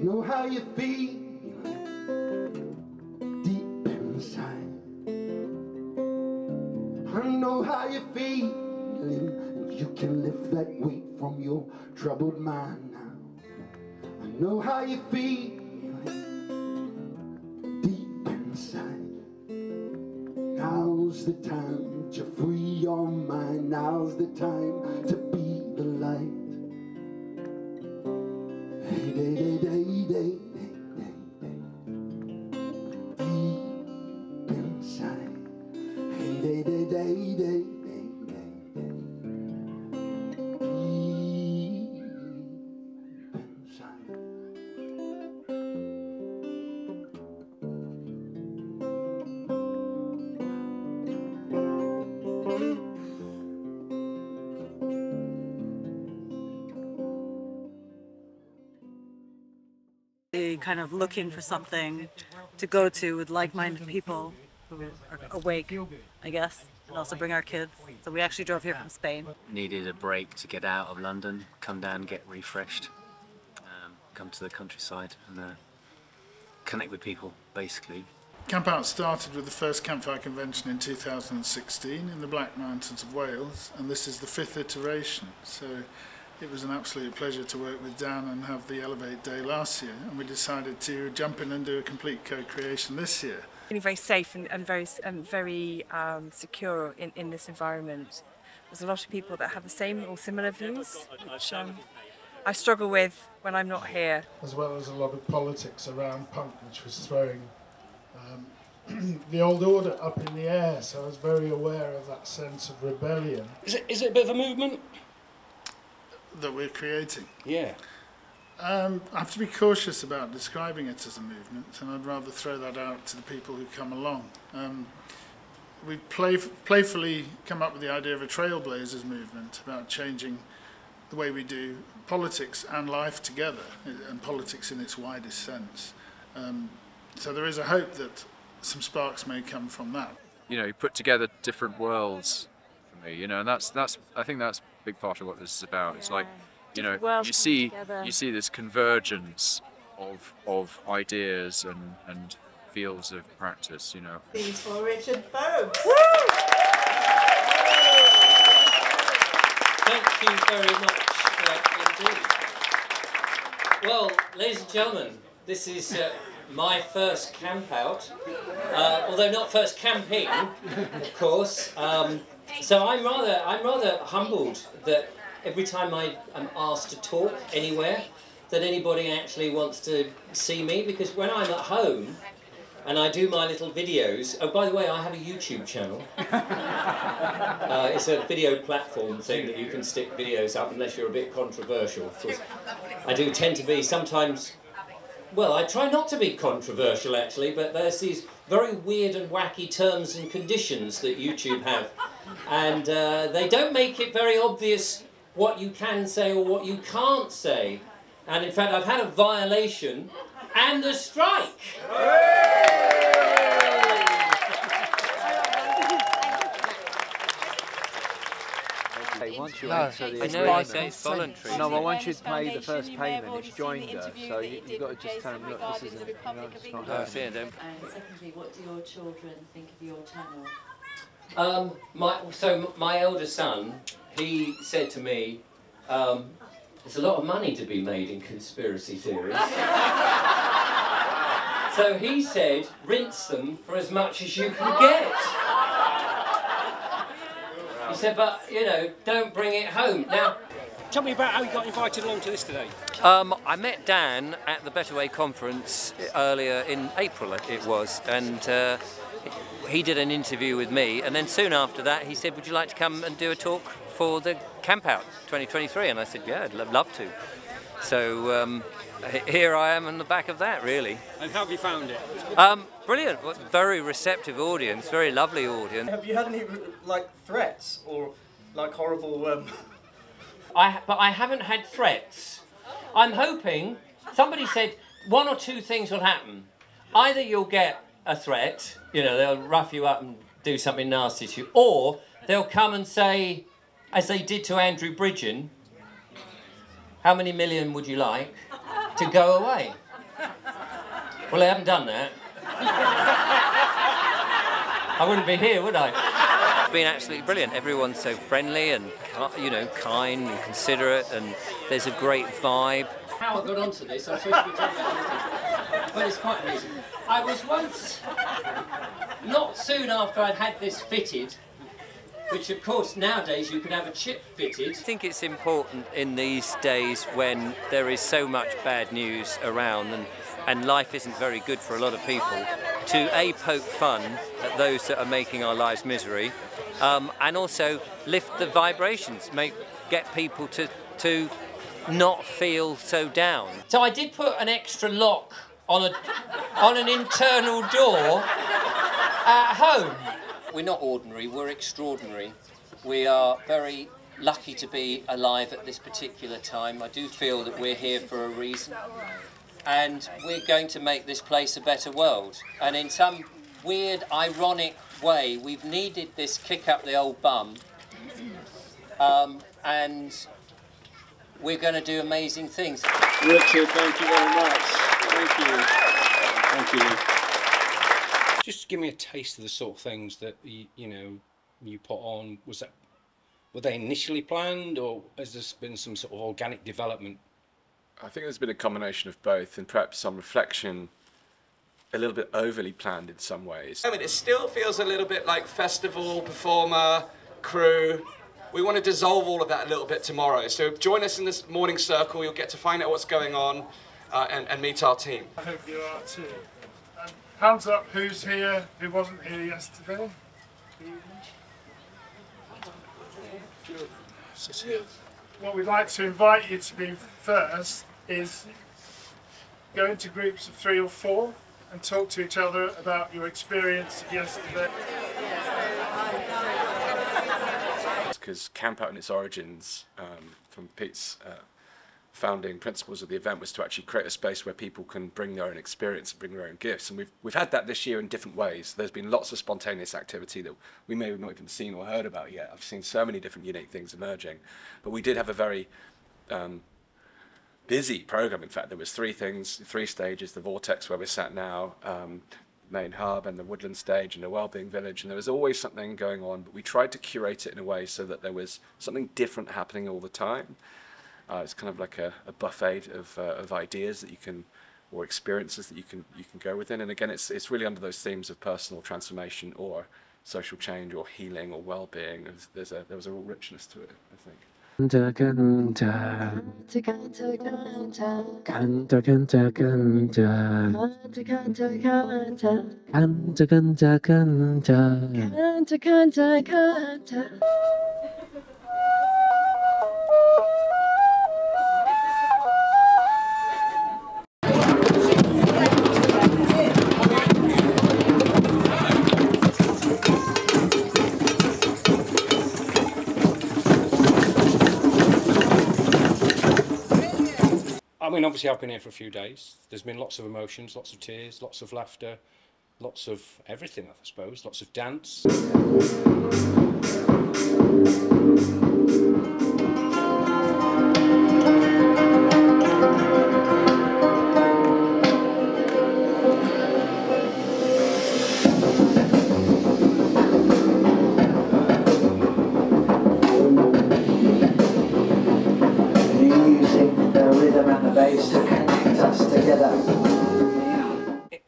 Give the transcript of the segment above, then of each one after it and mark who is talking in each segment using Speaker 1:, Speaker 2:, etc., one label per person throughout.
Speaker 1: know how you feel deep inside. I know how you feel, and you can lift that weight from your troubled mind now. I know how you feel deep inside. Now's the time to free your mind. Now's the time to be the light. Hey, day, day, day, day, day, day, deep inside. Hey, day, day, day, day, day, day, day, deep inside.
Speaker 2: Kind of looking for something to go to with like-minded people who are awake, I guess, and also bring our kids. So we actually drove here from Spain.
Speaker 3: Needed a break to get out of London, come down, get refreshed, come to the countryside and connect with people, basically.
Speaker 4: Campout started with the first campfire convention in 2016 in the Black Mountains of Wales, and this is the 5th iteration. So it was an absolute pleasure to work with Dan and have the Elevate Day last year, and we decided to jump in and do a complete co-creation this year.
Speaker 5: Feeling very safe and very secure in this environment. There's a lot of people that have the same or similar views, which I struggle with when I'm not here.
Speaker 4: As well as a lot of politics around punk, which was throwing the old order up in the air, so I was very aware of that sense of rebellion.
Speaker 6: Is it a bit of a movement
Speaker 4: that we're creating?
Speaker 6: Yeah.
Speaker 4: I have to be cautious about describing it as a movement, and I'd rather throw that out to the people who come along. We've playfully come up with the idea of a trailblazers movement about changing the way we do politics and life together, and politics in its widest sense. So there is a hope that some sparks may come from that.
Speaker 7: You know, you put together different worlds for me, you know, and that's I think that's a big part of what this is about. It's like, you know, you see this convergence of ideas and fields of practice, you know.
Speaker 8: Please for Richard Burrows.
Speaker 9: Thank you very much indeed. Well, ladies and gentlemen, this is my first campout, although not first camping, of course. So I'm rather humbled that every time I am asked to talk anywhere, that anybody actually wants to see me, because when I'm at home and I do my little videos, oh, by the way, I have a YouTube channel. It's a video platform thing that you can stick videos up unless you're a bit controversial. Of course, I do tend to be sometimes, well, I try not to be controversial actually, but there's these very weird and wacky terms and conditions that YouTube have, and they don't make it very obvious what you can say or what you can't say. And in fact, I've had a violation and a strike.
Speaker 10: Once you enter the agreement, it's voluntary. No, but once you pay the first payment, it's joinder. So you've got to just tell them, look, this isn't, it's not happening.
Speaker 8: And secondly, what do your children think of your channel?
Speaker 9: So my elder son, he said to me, there's a lot of money to be made in conspiracy theories. So he said, rinse them for as much as you can get. He said, but, you know, don't bring it home. Now,
Speaker 6: Tell me about how you got invited along to this today.
Speaker 9: I met Dan at the Better Way conference earlier in April, it was, and he did an interview with me, and then soon after that he said, would you like to come and do a talk for the Campout 2023? And I said, yeah, I'd love to. So here I am on the back of that, really.
Speaker 6: And how have you found it?
Speaker 9: Brilliant, very receptive audience, very lovely audience.
Speaker 11: Have you had any like threats or like horrible?
Speaker 9: But I haven't had threats. I'm hoping, somebody said 1 or 2 things will happen. Either you'll get a threat, you know, they'll rough you up and do something nasty to you, or they'll come and say, as they did to Andrew Bridgen, how many million would you like to go away? Well, I haven't done that. I wouldn't be here, would I?
Speaker 12: It's been absolutely brilliant. Everyone's so friendly and, you know, kind and considerate, and there's a great vibe.
Speaker 9: How I got onto this, I'm supposed to be talking about anything, but it's quite amusing. I was once, not soon after I'd had this fitted, which of course nowadays you could have a chip fitted.
Speaker 12: I think it's important in these days when there is so much bad news around and life isn't very good for a lot of people, to poke fun at those that are making our lives misery, and also lift the vibrations, get people to not feel so down.
Speaker 9: So I did put an extra lock on an internal door at home. We're not ordinary, we're extraordinary. We are very lucky to be alive at this particular time. I do feel that we're here for a reason. And we're going to make this place a better world. And in some weird, ironic way, we've needed this kick up the old bum. And we're going to do amazing things.
Speaker 6: Richard, thank you very much. Thank you. Thank you. Just give me a taste of the sort of things that you put on. Were they initially planned, or has there been some sort of organic development?
Speaker 13: I think there's been a combination of both, and perhaps some reflection, a little bit overly planned in some ways.
Speaker 14: I mean, it still feels a little bit like festival, performer, crew. We want to dissolve all of that a little bit tomorrow. So join us in this morning circle. You'll get to find out what's going on and meet our team.
Speaker 4: I hope you are too. Hands up, who's here, who wasn't here yesterday? What we'd like to invite you to do first is go into groups of 3 or 4 and talk to each other about your experience yesterday.
Speaker 13: Because Campout in its origins, from Pete's founding principles of the event, was to actually create a space where people can bring their own experience and bring their own gifts. And we've had that this year in different ways. There's been lots of spontaneous activity that we may have not even seen or heard about yet. I've seen so many different unique things emerging. But we did have a very busy program. In fact, there was 3 stages: the Vortex, where we're sat now, main hub, and the Woodland stage, and the Wellbeing Village, and there was always something going on, but we tried to curate it in a way so that there was something different happening all the time. It's kind of like a buffet of ideas that you can, or experiences that you can go within, and again it's really under those themes of personal transformation or social change or healing or well-being. There was a real richness to it, I think.
Speaker 6: I mean, obviously I've been here for a few days. There's been lots of emotions, lots of tears, lots of laughter, lots of everything, I suppose, lots of dance.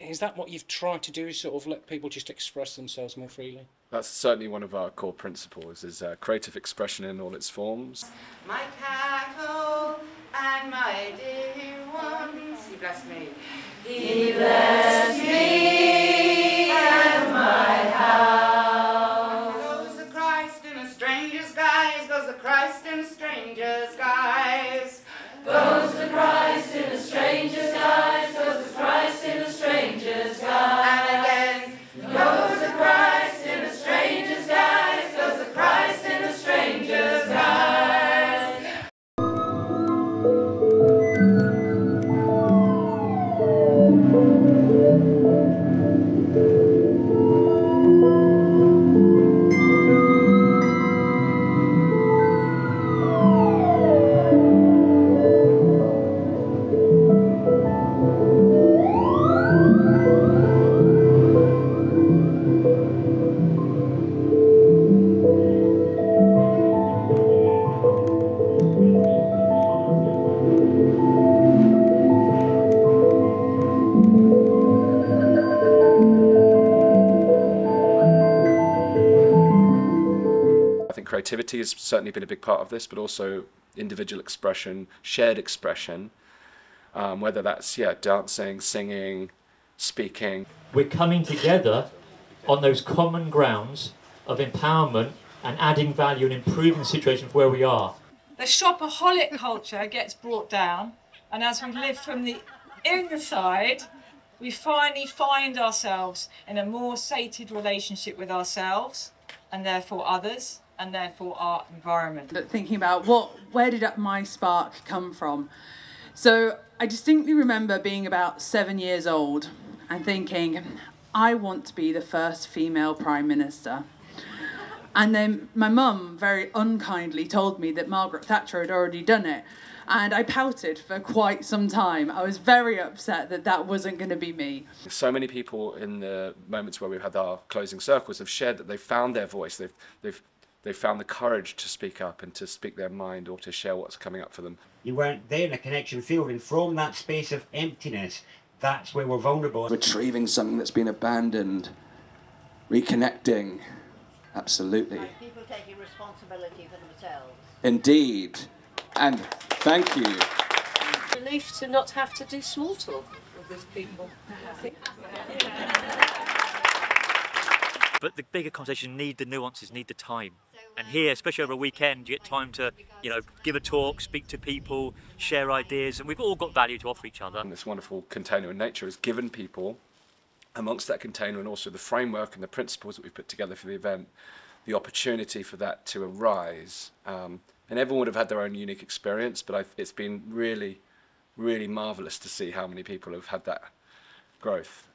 Speaker 6: Is that what you've tried to do, sort of let people just express themselves more freely?
Speaker 13: That's certainly one of our core principles, is creative expression in all its forms.
Speaker 15: My cattle and my dear ones, he blessed me. He blessed me and my house. Goes the Christ in a stranger's guise, goes the Christ in a stranger's guise. Goes the Christ in a stranger's guise, goes the Christ in a stranger's guise. And again, goes the Christ in a stranger's guise, goes the Christ in a stranger's guise.
Speaker 13: creativity has certainly been a big part of this, but also individual expression, shared expression, whether that's dancing, singing, speaking.
Speaker 16: We're coming together on those common grounds of empowerment and adding value and improving the situation of where we are.
Speaker 17: The shopaholic culture gets brought down, and as we live from the inside, we finally find ourselves in a more sated relationship with ourselves, and therefore others, and therefore our environment.
Speaker 18: But thinking about where did my spark come from? So I distinctly remember being about 7 years old and thinking, I want to be the first female Prime Minister. And then my mum very unkindly told me that Margaret Thatcher had already done it. And I pouted for quite some time. I was very upset that that wasn't going to be me.
Speaker 13: So many people in the moments where we've had our closing circles have shared that they've found their voice. They've found the courage to speak up and to speak their mind or to share what's coming up for them.
Speaker 19: You weren't there in a connection field, and from that space of emptiness, that's where we're vulnerable.
Speaker 14: Retrieving something that's been abandoned, reconnecting, absolutely.
Speaker 20: Like people taking responsibility for themselves.
Speaker 14: Indeed, and thank you.
Speaker 21: Relief to not have to do small talk with these people, I think.
Speaker 22: But the bigger conversation need the nuances, need the time. And here, especially over a weekend, you get time to, give a talk, speak to people, share ideas, and we've all got value to offer each other.
Speaker 13: And this wonderful container in nature has given people, amongst that container and also the framework and the principles that we've put together for the event, the opportunity for that to arise. And everyone would have had their own unique experience, but it's been really, really marvellous to see how many people have had that growth.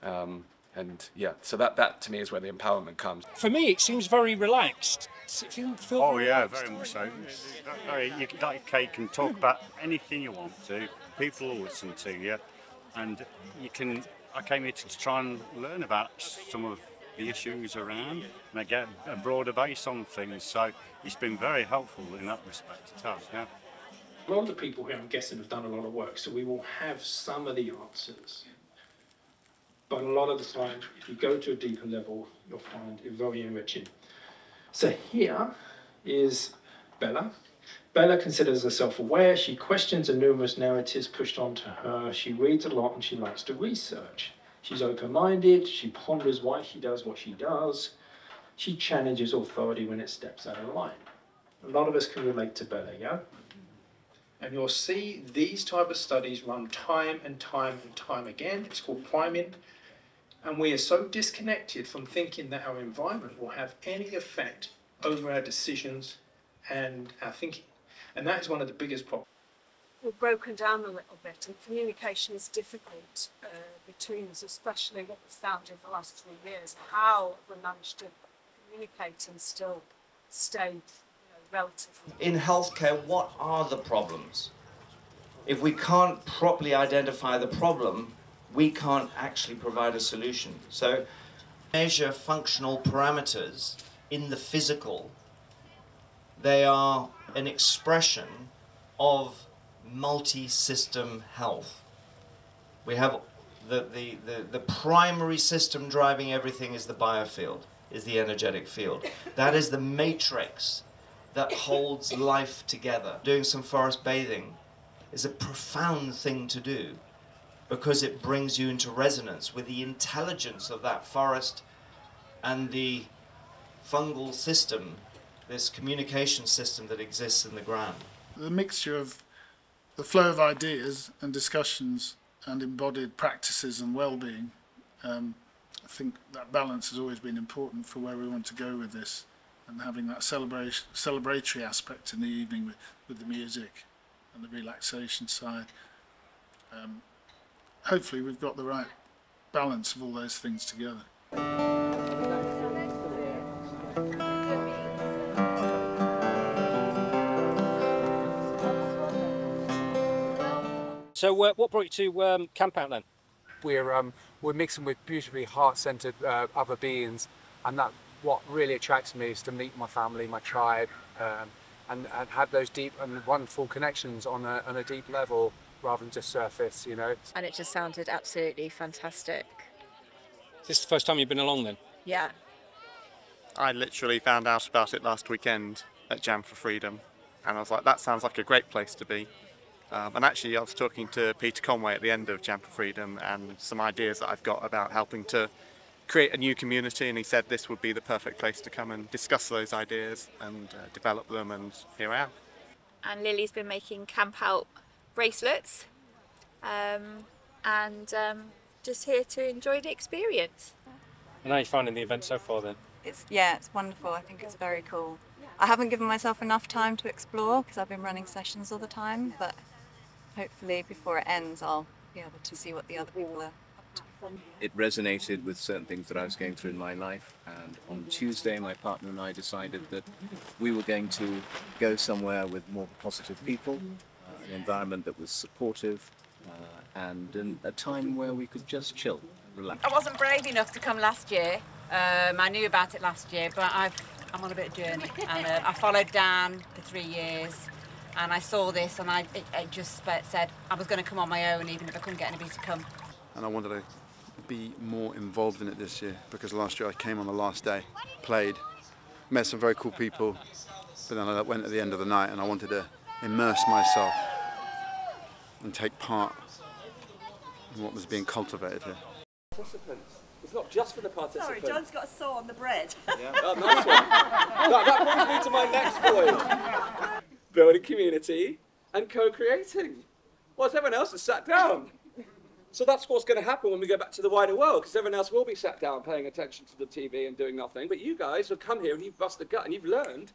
Speaker 13: And yeah, so that to me is where the empowerment comes.
Speaker 23: For me, it seems very relaxed.
Speaker 24: Oh yeah, very much so. You can talk about anything you want to. People will listen to you, and I came here to try and learn about some of the issues around, and I get a broader base on things. So it's been very helpful in that respect. It has, yeah.
Speaker 25: A lot of the people here, I'm guessing, have done a lot of work, so we will have some of the answers. But a lot of the time, if you go to a deeper level, you'll find it very enriching. So here is Bella. Bella considers herself aware. She questions the numerous narratives pushed onto her. She reads a lot and she likes to research. She's open-minded. She ponders why she does what she does. She challenges authority when it steps out of line. A lot of us can relate to Bella, yeah? And you'll see these type of studies run time and time and time again. It's called priming. And we are so disconnected from thinking that our environment will have any effect over our decisions and our thinking. And that is one of the biggest problems.
Speaker 21: We've broken down a little bit, and communication is difficult between us, especially what we've found in the last 3 years. How we managed to communicate and still stay relatively.
Speaker 26: In healthcare, what are the problems? If we can't properly identify the problem, we can't actually provide a solution. So measure functional parameters in the physical. They are an expression of multi-system health. We have the primary system driving everything is the biofield, is the energetic field. That is the matrix that holds life together. Doing some forest bathing is a profound thing to do, because it brings you into resonance with the intelligence of that forest and the fungal system, this communication system that exists in the ground.
Speaker 4: The mixture of the flow of ideas and discussions and embodied practices and well-being, I think that balance has always been important for where we want to go with this, and having that celebratory aspect in the evening with the music and the relaxation side. Hopefully we've got the right balance of all those things together.
Speaker 23: So what brought you to Campout then?
Speaker 27: We're mixing with beautifully heart-centered other beings, and that what really attracts me is to meet my family, my tribe, and have those deep and wonderful connections on a deep level, rather than just surface, you know.
Speaker 5: And it just sounded absolutely fantastic.
Speaker 23: Is this the first time you've been along then?
Speaker 5: Yeah.
Speaker 28: I literally found out about it last weekend,
Speaker 1: at Jam for Freedom, and I was like, that sounds like a great place to be. And actually I was talking to Peter Conway at the end of Jam for Freedom and some ideas that I've got about helping to create a new community, and he said this would be the perfect place to come and discuss those ideas and develop them, and here I am.
Speaker 2: And Lily's been making Campout bracelets, and just here to enjoy the experience.
Speaker 23: And how are you finding the event so far then?
Speaker 3: It's wonderful. I think it's very cool. I haven't given myself enough time to explore because I've been running sessions all the time, but hopefully before it ends I'll be able to see what the other people are.
Speaker 7: It resonated with certain things that I was going through in my life, and on Tuesday my partner and I decided that we were going to go somewhere with more positive people, an environment that was supportive, and a time where we could just chill, relax.
Speaker 8: I wasn't brave enough to come last year. I knew about it last year, but I'm on a bit of a journey, and I followed Dan for 3 years, and I saw this, and it just said I was going to come on my own even if I couldn't get anybody to come.
Speaker 10: And I wanted to be more involved in it this year, because last year I came on the last day, played, met some very cool people, but then I went at the end of the night and I wanted to immerse myself and take part in what was being cultivated here.
Speaker 11: Participants. It's not just for the participants.
Speaker 28: Sorry, John's got a saw on the bread.
Speaker 11: Yeah. Oh, nice one. that brings me to my next point. Building community and co-creating. Well, everyone else has sat down. So that's what's going to happen when we go back to the wider world, because everyone else will be sat down paying attention to the TV and doing nothing. But you guys will come here and you've bust the gut and you've learned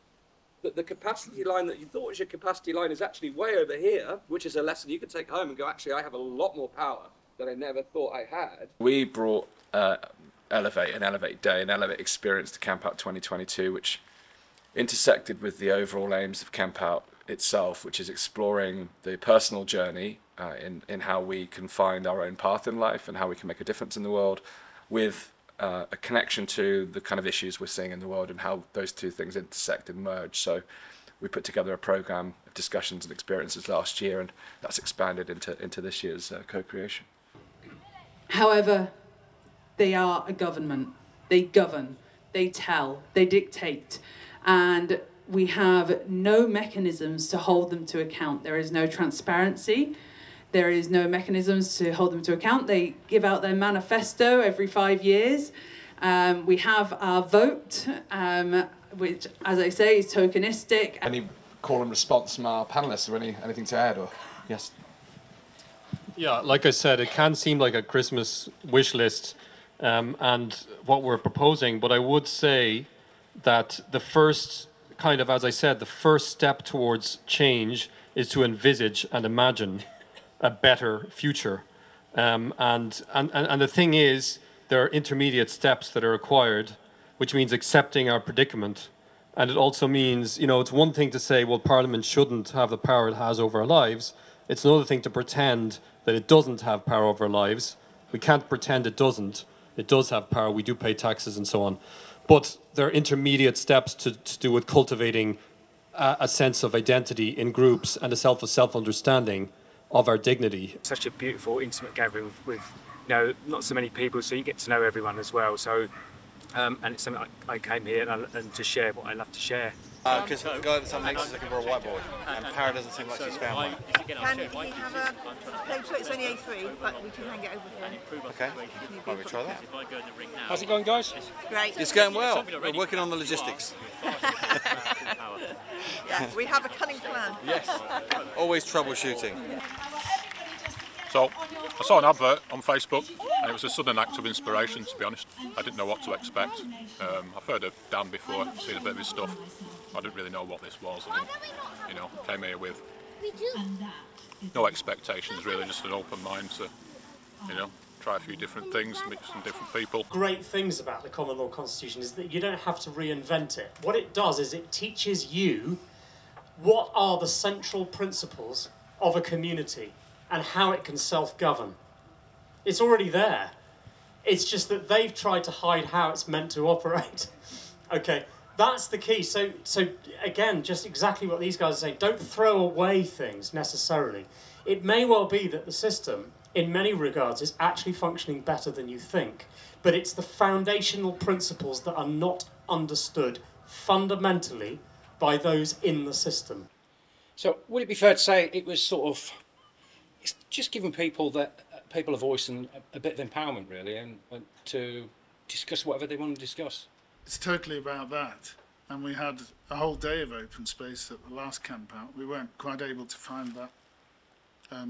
Speaker 11: that the capacity line that you thought was your capacity line is actually way over here, which is a lesson you can take home and go, actually, I have a lot more power than I never thought I had.
Speaker 13: We brought Elevate Day, an Elevate experience to Campout 2022, which intersected with the overall aims of Campout itself, which is exploring the personal journey in how we can find our own path in life and how we can make a difference in the world, with a connection to the kind of issues we're seeing in the world and how those two things intersect and merge. So we put together a program of discussions and experiences last year, and that's expanded into this year's co-creation.
Speaker 18: However, they are a government. They govern, they tell, they dictate, and we have no mechanisms to hold them to account. There is no transparency. There is no mechanisms to hold them to account. They give out their manifesto every 5 years. We have our vote, which, as I say, is tokenistic.
Speaker 27: Any call and response from our panellists, or anything to add? Or yes.
Speaker 29: Yeah, like I said, it can seem like a Christmas wish list and what we're proposing, but I would say that the first kind of, as I said, the first step towards change is to envisage and imagine a better future. And the thing is, there are intermediate steps that are required, which means accepting our predicament. And it also means, you know, it's one thing to say, well, Parliament shouldn't have the power it has over our lives. It's another thing to pretend that it doesn't have power over our lives. We can't pretend it doesn't. It does have power. We do pay taxes and so on. But there are intermediate steps to do with cultivating a sense of identity in groups and a self-understanding of our dignity.
Speaker 23: Such a beautiful, intimate gathering with you know, not so many people, so you get to know everyone as well. So, and it's something I came here and to share what I love to share.
Speaker 30: Because the guy that's next is looking for a whiteboard, and Para doesn't seem like she's found one.
Speaker 28: Can we have a play? It's only A3, but we can hang it over here.
Speaker 30: Okay, why don't we try that?
Speaker 23: How's it going, guys?
Speaker 28: Great.
Speaker 30: It's going well. We're working on the logistics.
Speaker 28: Yeah, we have a cunning plan.
Speaker 30: Yes, always troubleshooting.
Speaker 31: So, I saw an advert on Facebook, and it was a sudden act of inspiration, to be honest. I didn't know what to expect. I've heard of Dan before, seen a bit of his stuff. I didn't really know what this was. I didn't, came here with no expectations, really, just an open mind to, try a few different things, meet some different people.
Speaker 32: Great things about the Common Law Constitution is that you don't have to reinvent it. What it does is it teaches you what are the central principles of a community and how it can self-govern. It's already there. It's just that they've tried to hide how it's meant to operate. Okay, that's the key. So again, just exactly what these guys are saying. Don't throw away things necessarily. It may well be that the system, in many regards, is actually functioning better than you think, but it's the foundational principles that are not understood fundamentally by those in the system.
Speaker 6: So would it be fair to say it was sort of, it's just giving people a voice and a bit of empowerment really, and to discuss whatever they want to discuss?
Speaker 4: It's totally about that. And we had a whole day of open space at the last Campout. We weren't quite able to find that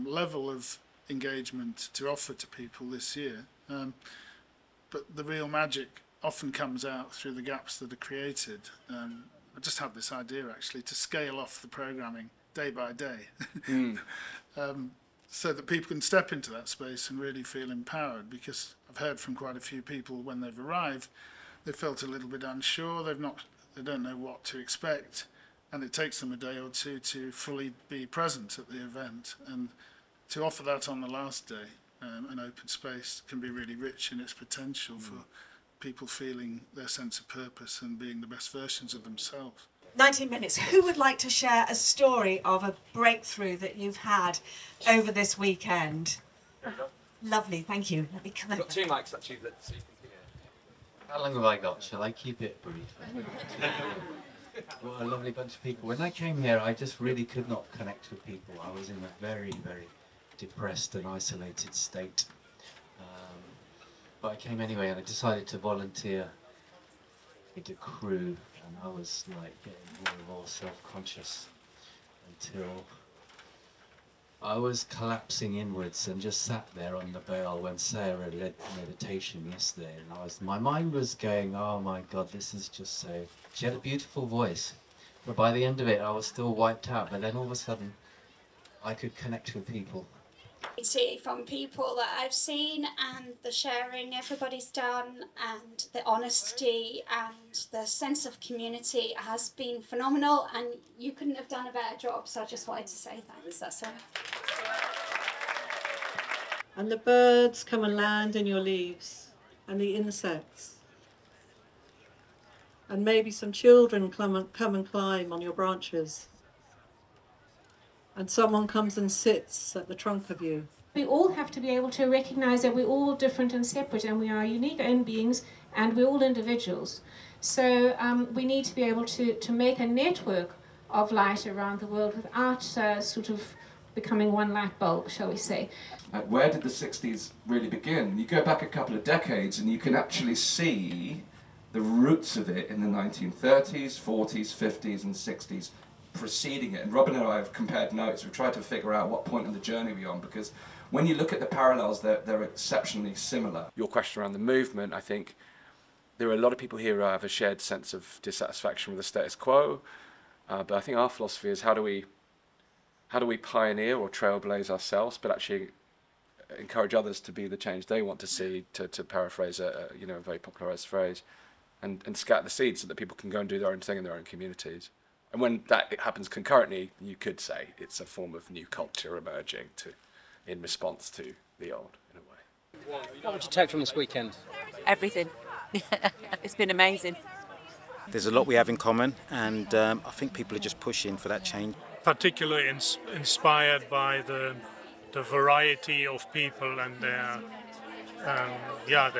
Speaker 4: level of engagement to offer to people this year. But the real magic often comes out through the gaps that are created. I just had this idea actually to scale off the programming day by day. So that people can step into that space and really feel empowered, because I've heard from quite a few people when they've arrived, they felt a little bit unsure, they don't know what to expect, and it takes them a day or two to fully be present at the event. And to offer that on the last day, an open space, can be really rich in its potential for people feeling their sense of purpose and being the best versions of themselves.
Speaker 21: 19 minutes. Who would like to share a story of a breakthrough that you've had over this weekend? Lovely, thank you. Let me come over.
Speaker 6: Got 2 mics actually, let's see.
Speaker 9: How long have I got? Shall I keep it brief? What a lovely bunch of people. When I came here, I just really could not connect with people. I was in a very, very depressed and isolated state. But I came anyway, and I decided to volunteer with the crew, and I was like getting more and more self-conscious until I was collapsing inwards and just sat there on the bell when Sarah led meditation yesterday, and my mind was going, oh my God, this is just so... She had a beautiful voice, but by the end of it I was still wiped out, but then all of a sudden I could connect with people.
Speaker 12: See from people that I've seen, and the sharing everybody's done, and the honesty and the sense of community has been phenomenal, and you couldn't have done a better job, so I just wanted to say thanks, that's all.
Speaker 21: And the birds come and land in your leaves, and the insects. And maybe some children come and climb on your branches. And someone comes and sits at the trunk of you.
Speaker 14: We all have to be able to recognise that we're all different and separate, and we are unique own beings, and we're all individuals. So we need to be able to make a network of light around the world without sort of becoming one light bulb, shall we say.
Speaker 13: Where did the 60s really begin? You go back a couple of decades and you can actually see the roots of it in the 1930s, 40s, 50s and 60s. Preceding it, and Robin and I have compared notes. We've tried to figure out what point in the journey we're on, because when you look at the parallels, they're exceptionally similar. Your question around the movement, I think there are a lot of people here who have a shared sense of dissatisfaction with the status quo, but I think our philosophy is how do we pioneer or trailblaze ourselves, but actually encourage others to be the change they want to see, to paraphrase a very popularized phrase, and scatter the seeds so that people can go and do their own thing in their own communities. And when that happens concurrently, you could say it's a form of new culture emerging in response to the old, in a way.
Speaker 6: What would you take from this weekend?
Speaker 15: Everything. It's been amazing.
Speaker 16: There's a lot we have in common, and I think people are just pushing for that change.
Speaker 17: Particularly inspired by the variety of people and their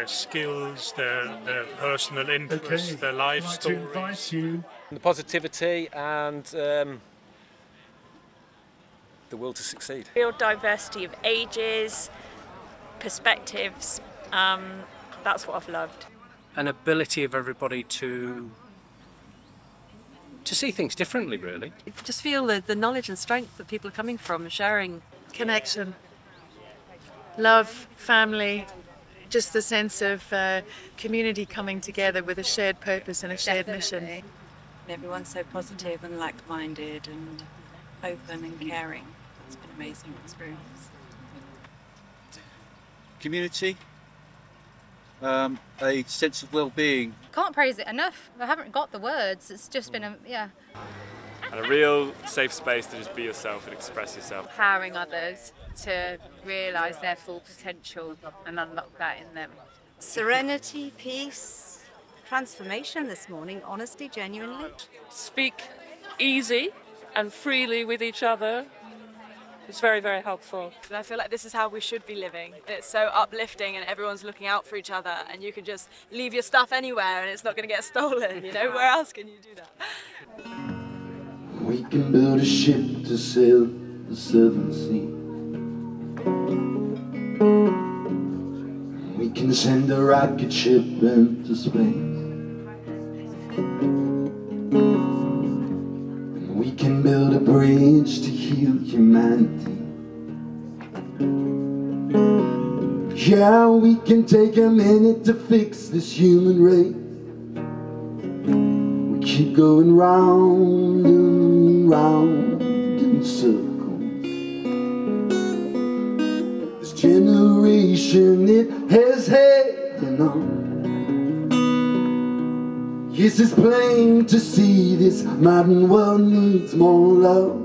Speaker 17: skills, their personal interests, their life stories.
Speaker 6: The positivity and the will to succeed.
Speaker 2: Real diversity of ages, perspectives, that's what I've loved.
Speaker 6: An ability of everybody to see things differently, really.
Speaker 19: Just feel the knowledge and strength that people are coming from, sharing.
Speaker 20: Connection, love, family, just the sense of community coming together with a shared purpose and a shared mission.
Speaker 3: Everyone's so positive and like-minded and open and caring. It's been an amazing experience.
Speaker 16: Community, a sense of well-being.
Speaker 22: Can't praise it enough. I haven't got the words. It's just been and
Speaker 24: a real safe space to just be yourself and express yourself.
Speaker 22: Empowering others to realise their full potential and unlock that in them.
Speaker 25: Serenity, peace, transformation this morning, honesty, genuinely.
Speaker 33: Speak easy and freely with each other. It's very, very helpful.
Speaker 20: I feel like this is how we should be living. It's so uplifting and everyone's looking out for each other, and you can just leave your stuff anywhere and it's not going to get stolen, you know? Where else can you do that?
Speaker 1: We can build a ship to sail the seven seas. We can send a rocket ship into space. And we can build a bridge to heal humanity. Yeah, we can take a minute to fix this human race. We keep going round and round in circles. This generation, it has had enough. Yes, it's plain to see this modern world needs more love.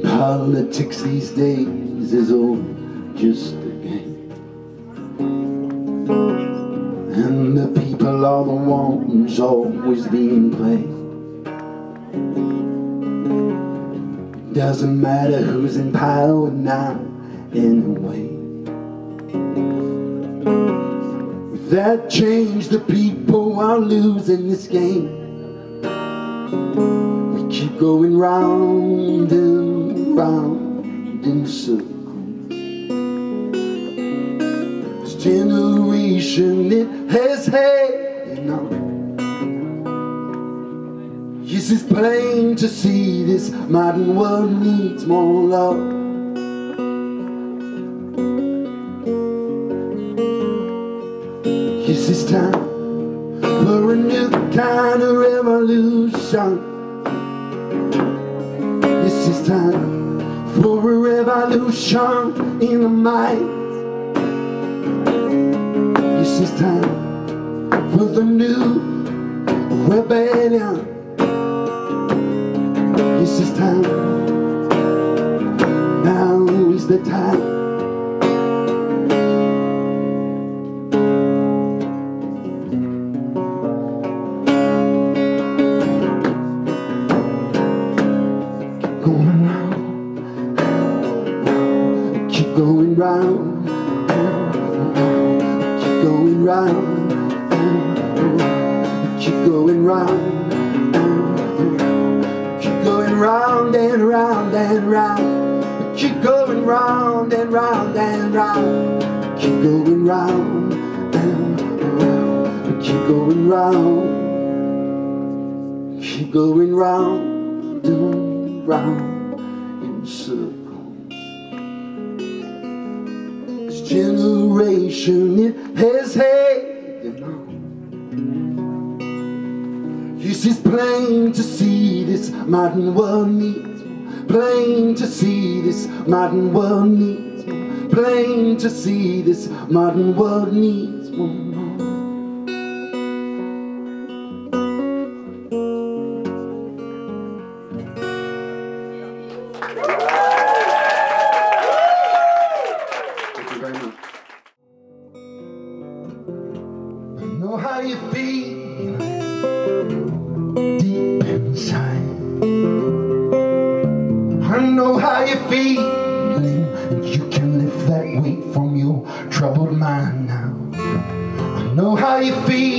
Speaker 1: Politics these days is all just a game, and the people are the ones always being played. Doesn't matter who's in power now anyway. With that change, the people are losing this game. We keep going round and round in circles. This generation, it has had enough. Yes, it's plain to see this modern world needs more love. Yes, it's time for a new kind of revolution. This is time for a revolution in the mind. This is time for the new rebellion. This is time. Now is the time. Going round, keep going round, keep going round, keep going round and round and round, keep going round and round and round, keep going round and round, keep going round, keep going round and round in circles. Generation, it has had enough. Yes, it's plain to see this modern world needs more. Plain to see this modern world needs more. Plain to see this modern world needs more. Know how you feel deep inside. I know how you feel, and you can lift that weight from your troubled mind now. I know how you feel.